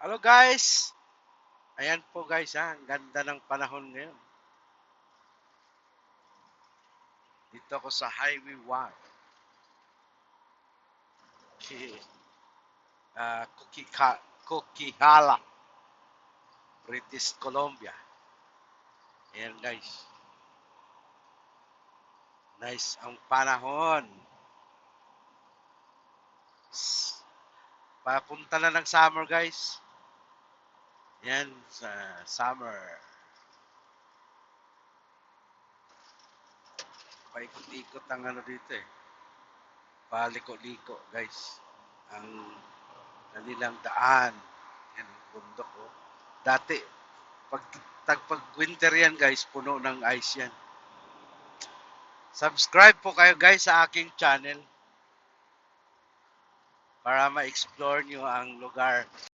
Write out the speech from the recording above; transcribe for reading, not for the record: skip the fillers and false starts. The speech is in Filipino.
Hello guys! Ayan po guys ha, ang ganda ng panahon ngayon. Dito ako sa Highway 1, Coquihalla, British Columbia. Ayan guys, nice ang panahon. Papunta na ng summer guys. Yan sa summer. Paikot-ikot ang ano dito eh. Paliko-liko guys. Ang kanilang daan. Yan ang bundok oh. Dati, pag winter yan guys, puno ng ice yan. Subscribe po kayo guys sa aking channel para ma-explore nyo ang lugar